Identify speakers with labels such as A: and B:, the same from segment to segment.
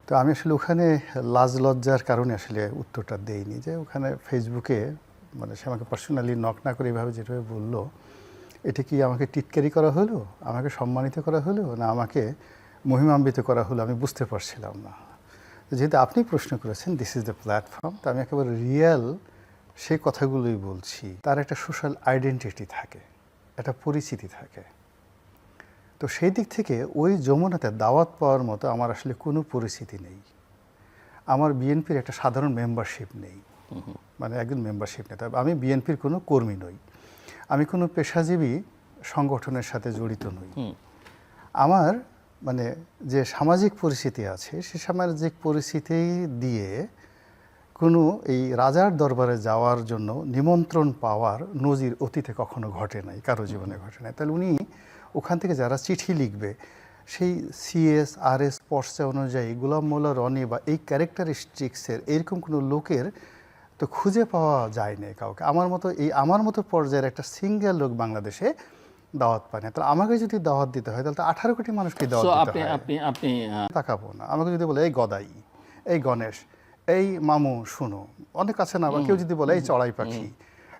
A: তো আমি আসলে ওখানে লাজ লজ্জার কারণে আসলে উত্তরটা দেইনি, যে ওখানে ফেসবুকে মানে সে আমাকে পার্সোনালি নক না করে এভাবে যেভাবে বললো, এটা কি আমাকে টিটকারি করা হলো, আমাকে সম্মানিত করা হলো, না আমাকে মহিমান্বিত করা হলো, আমি বুঝতে পারছিলাম না। যেহেতু আপনি প্রশ্ন করেছেন, দিস ইজ দ্য প্ল্যাটফর্ম, তো আমি একেবারে রিয়েল সেই কথাগুলোই বলছি। তার একটা সোশ্যাল আইডেন্টিটি থাকে, একটা পরিচিতি থাকে। তো সেই দিক থেকে ওই যমুনাতে দাওয়াত পাওয়ার মতো আমার আসলে কোনো পরিস্থিতি নেই। আমার বিএনপির একটা সাধারণ মেম্বারশিপ নেই, মানে একজন মেম্বারশিপ নেই। তবে আমি বিএনপির কোনো কর্মী নই, আমি কোনো পেশাজীবী সংগঠনের সাথে জড়িত নই। আমার মানে যে সামাজিক পরিস্থিতি আছে, সে সামাজিক পরিস্থিতি দিয়ে কোনো এই রাজার দরবারে যাওয়ার জন্য নিমন্ত্রণ পাওয়ার নজির অতীতে কখনো ঘটে নাই, কারো জীবনে ঘটে নাই। তাহলে উনি ওখান থেকে যারা চিঠি লিখবে, সেই সিএস আরএস পর্চা অনুযায়ী গোলাম মোল্লা রনি বা এই ক্যারেক্টারিস্টিক্সের এরকম কোনো লোকের তো খুঁজে পাওয়া যায় না কাউকে। আমার মতো পর্যায়ের একটা সিঙ্গেল লোক বাংলাদেশে দাওয়াত পায় না। তাহলে আমাকে যদি দাওয়াত দিতে হয়, তাহলে তো 18 কোটি মানুষকে দাওয়াত দিতে হয়।
B: আপনি
A: তাকাবো না। আমাকে যদি বলে এই গদাই, এই গণেশ, এই মামু শুনো, অনেক আছে না, বা কেউ যদি বলে এই চড়াই পাখি,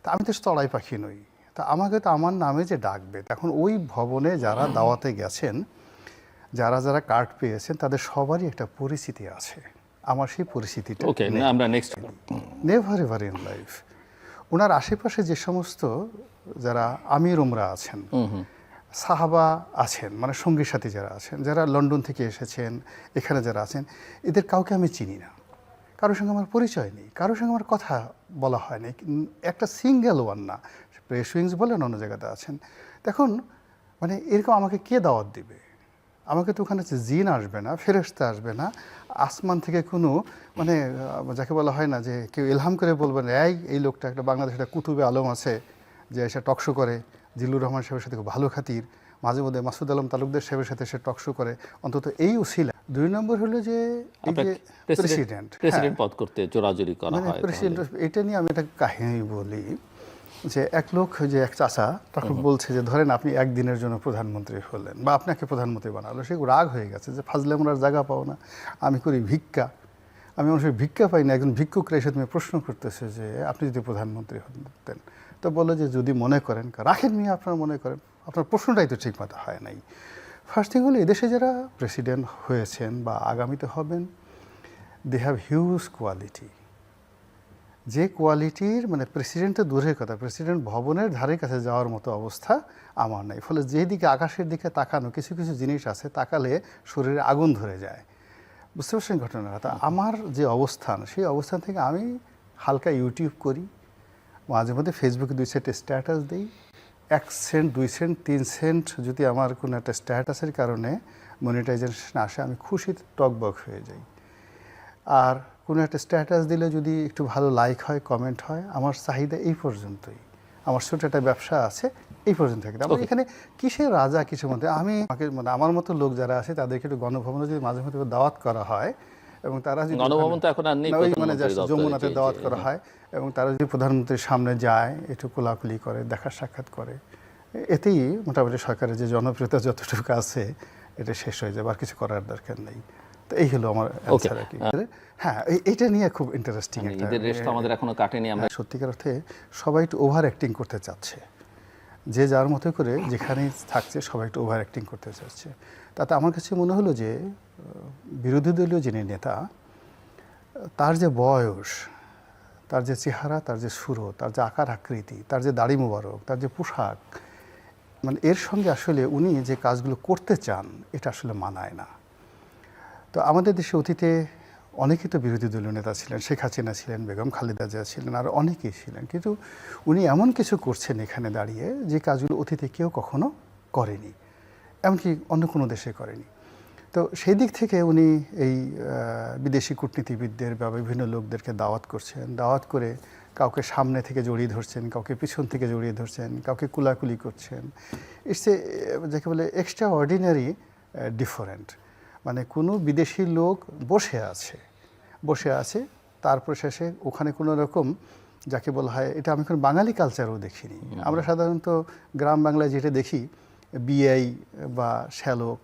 A: তা আমি তো চড়াই পাখি নই। তা আমাকে তো আমার নামে যে ডাকবে, তখন ওই ভবনে যারা দাওয়াতে গেছেন, যারা যারা কার্ড পেয়েছেন, তাদের সবারই একটা পরিস্থিতি আছে। আমার সেই পরিস্থিতিটা
B: আমরা next
A: never ever in life. ওনার আশেপাশে যে সমস্ত যারা আমির উমরা আছেন, সাহাবা আছেন, মানে সঙ্গী সাথী যারা আছেন, যারা লন্ডন থেকে এসেছেন, এখানে যারা আছেন, এদের কাউকে আমি চিনি না, কারোর সঙ্গে আমার পরিচয় নেই, কারোর সঙ্গে আমার কথা বলা হয়নি, একটা সিঙ্গেল ওয়ান না। প্রেস উইংস বলেন, অন্য জায়গাতে আছেন। দেখুন, মানে এরকম আমাকে কে দাওয়াত দিবে? আমাকে তো ওখানে জিন আসবে না, ফেরেশতা আসবে না, আসমান থেকে কোনো মানে যাকে বলা হয় না যে কেউ ইলহাম করে বলবেন এই লোকটা একটা বাংলাদেশে একটা কুতুবে আলম আছে যে এসে টকশো করে, জিল্লুর রহমান সাহেবের সাথে খুব ভালো খাতির, মাঝে মধ্যে মাসুদ আলম তালুকদার সাহেবের সাথে সে টকশো করে, অন্তত এই উসিলা। 2 নম্বর হলো যে
B: প্রেসিডেন্ট পদ করতে জোরাজুরি করা হয়।
A: প্রেসিডেন্ট, এটা নিয়ে আমি একটা কাহিনী বলি, যে এক লোক, যে এক চাচা তখন বলছে যে ধরেন আপনি একদিনের জন্য প্রধানমন্ত্রী হলেন, বা আপনাকে প্রধানমন্ত্রী বানালো, সে রাগ হয়ে গেছে যে ফাজলে আমার জায়গা পাও না, আমি করি ভিক্ষা, আমি মানুষের ভিক্ষা পাই না। একজন ভিক্ষুকরা এসে তুমি প্রশ্ন করতেছে যে আপনি যদি প্রধানমন্ত্রী হতেন, তো বলো যে যদি মনে করেন, রাখেন মিয়া, আপনারা মনে করেন, আপনার প্রশ্নটাই তো ঠিক মতো হয় নাই। ফার্স্ট থিং হলো, এদেশে যারা প্রেসিডেন্ট হয়েছেন বা আগামীতে হবেন, দে হ্যাভ হিউজ কোয়ালিটি, যে কোয়ালিটির মানে প্রেসিডেন্টের দূরের কথা, প্রেসিডেন্ট ভবনের ধারে কাছে যাওয়ার মতো অবস্থা আমার নাই। ফলে যেদিকে আকাশের দিকে তাকানো, কিছু কিছু জিনিস আছে, তাকালে শরীরে আগুন ধরে যায়। বুঝতে পারছেন ঘটনাটা? তা আমার যে অবস্থান, সেই অবস্থান থেকে আমি হালকা ইউটিউব করি, মাঝে মধ্যে ফেসবুকে 2 সেন্ট স্ট্যাটাস দিই। 1 সেন্ট 2 সেন্ট 3 সেন্ট যদি আমার কোনো একটা স্ট্যাটাসের কারণে মনিটাইজেশন আসে, আমি খুশিতে টকবক হয়ে যাই। আর কোনো একটা স্ট্যাটাস দিলে যদি একটু ভালো লাইক হয়, কমেন্ট হয়, আমার চাহিদা এই পর্যন্তই। আমার ছোট একটা ব্যবসা আছে, এই পর্যন্ত থাকে। আমার এখানে কিসের রাজা, কিসের মধ্যে আমি মানে আমার মতো লোক যারা আছে তাদেরকে একটু গণভবনে যদি মাঝে মধ্যে দাওয়াত করা হয়, এবং তারা যদি
B: গণভবন তো এখন আর নেই,
A: মানে যমুনাতে দাওয়াত করা হয়, এবং তারা যদি প্রধানমন্ত্রীর সামনে যায়, একটু কোলাকুলি করে, দেখা সাক্ষাৎ করে, এতেই মোটামুটি সরকারের যে জনপ্রিয়তা যতটুকু আছে এটা শেষ হয়ে যাবে, আর কিছু করার দরকার নেই। তো এই হলো আমার অ্যানসার আর কি। হ্যাঁ, এটা নিয়ে খুব ইন্টারেস্টিং একটা,
B: ঈদের রেস্ট আমাদের এখনো কাটেনি। আমরা
A: সত্যিকার অর্থে সবাই একটু ওভার অ্যাক্টিং করতে চাচ্ছে, যে যার মতো করে যেখানেই থাকছে সবাই একটু ওভার অ্যাক্টিং করতে চাচ্ছে। তাতে আমার কাছে মনে হলো যে বিরোধী দলীয় যিনি নেতা, তার যে বয়স, তার যে চেহারা, তার যে সুরো, তার যে আকার আকৃতি, তার যে দাড়ি মোবারক, তার যে পোশাক, মানে এর সঙ্গে আসলে উনি যে কাজগুলো করতে চান, এটা আসলে মানায় না। তো আমাদের দেশে অতীতে অনেকেই তো বিরোধী দলীয় নেতা ছিলেন, শেখ হাসিনা ছিলেন, বেগম খালেদা জিয়া ছিলেন, আর অনেকেই ছিলেন, কিন্তু উনি এমন কিছু করছেন এখানে দাঁড়িয়ে যে কাজগুলো অতীতে কেউ কখনো করেনি, এমনকি অন্য কোনো দেশে করেনি। তো সেই দিক থেকে উনি এই বিদেশি কূটনীতিবিদদের বা বিভিন্ন লোকদেরকে দাওয়াত করছেন, দাওয়াত করে কাউকে সামনে থেকে জড়িয়ে ধরছেন, কাউকে পিছন থেকে জড়িয়ে ধরছেন, কাউকে কুলাকুলি করছেন। ইটস এ যাকে বলে এক্সট্রা অর্ডিনারি ডিফারেন্ট। মানে কোনো বিদেশি লোক বসে আছে, তারপর শেষে ওখানে কোনো রকম যাকে বলা হয়, এটা আমি কোনো বাঙালি কালচারও দেখিনি। আমরা সাধারণত গ্রাম বাংলায় যেটা দেখি, বিআই বা শ্যালক,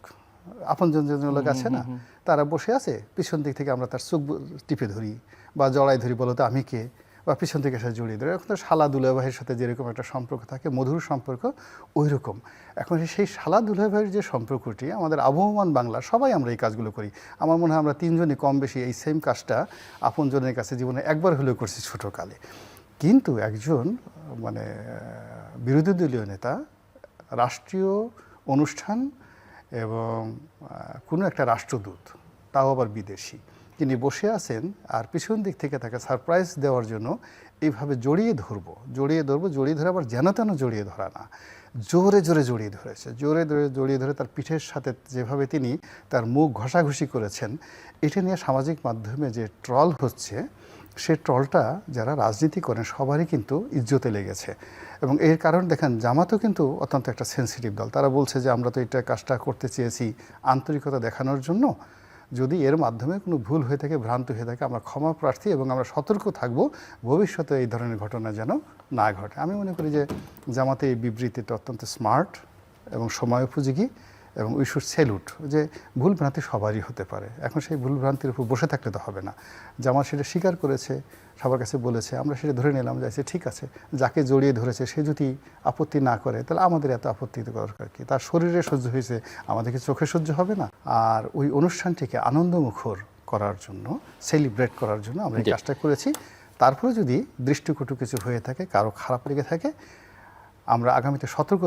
A: আপনজন লোক আছে না, তারা বসে আছে, পিছন দিক থেকে আমরা তার চোখ টিপে ধরি বা জড়াই ধরি, বলো তো আমি কে, বা পিছন থেকে এসে জড়িয়ে ধরে। এখন তো শালা দুলাভাইয়ের সাথে যেরকম একটা সম্পর্ক থাকে, মধুর সম্পর্ক, ওই রকম এখন সেই শালা দুলাভাইয়ের যে সম্পর্কটি আমাদের আবহমান বাংলা, সবাই আমরা এই কাজগুলো করি। আমার মনে হয় আমরা তিনজনই কম বেশি এই সেম কাজটা আপনজনের কাছে জীবনে একবার হলেও করছি ছোটোকালে। কিন্তু একজন মানে বিরোধী দলীয় নেতা রাষ্ট্রীয় অনুষ্ঠান এবং কোনো একটা রাষ্ট্রদূত, তাও আবার বিদেশি, তিনি বসে আছেন আর পিছন দিক থেকে তাকে সারপ্রাইজ দেওয়ার জন্য এইভাবে জড়িয়ে ধরবো, জড়িয়ে ধরে আবার যেন তেন জড়িয়ে ধরা না, জোরে জোরে জড়িয়ে ধরেছে, জড়িয়ে ধরে তার পিঠের সাথে যেভাবে তিনি তার মুখ ঘষাঘষি করেছেন, এটা নিয়ে সামাজিক মাধ্যমে যে ট্রল হচ্ছে, সে ট্রলটা যারা রাজনীতি করেন সবারই কিন্তু ইজ্জতে লেগেছে। এবং এর কারণ দেখেন, জামাতও কিন্তু অত্যন্ত একটা সেন্সিটিভ দল। তারা বলছে যে আমরা তো এটা কাজটা করতে চেয়েছি আন্তরিকতা দেখানোর জন্য, যদি এর মাধ্যমে কোনো ভুল হয়ে থাকে, ভ্রান্তি হয়ে থাকে, আমরা ক্ষমা প্রার্থী এবং আমরা সতর্ক থাকব ভবিষ্যতে এই ধরনের ঘটনা যেন না ঘটে। আমি মনে করি যে জামাতে এই বিবৃতিটা অত্যন্ত স্মার্ট এবং সময়োপযোগী, এবং উই শুড স্যালুট। যে ভুল ভ্রান্তি সবারই হতে পারে, এখন সেই ভুল ভ্রান্তির উপর বসে থাকলে তো হবে না। জামাত সেটা স্বীকার করেছে, সবার কাছে বলেছে, আমরা সেটা ধরে নিলাম, যাইছে ঠিক আছে, যাকে জড়িয়ে ধরেছে সে যদি আপত্তি না করে তাহলে আমাদের এত আপত্তি দরকার কি? তার শরীরে সহ্য হয়েছে, আমাদেরকে চোখে সহ্য হবে না? আর ওই অনুষ্ঠানটিকে আনন্দমুখর করার জন্য, সেলিব্রেট করার জন্য আমরা এই কাজটা করেছি। তারপরে যদি দৃষ্টিকটু কিছু হয়ে থাকে, কারো খারাপ লেগে থাকে, আমরা আগামীতে সতর্ক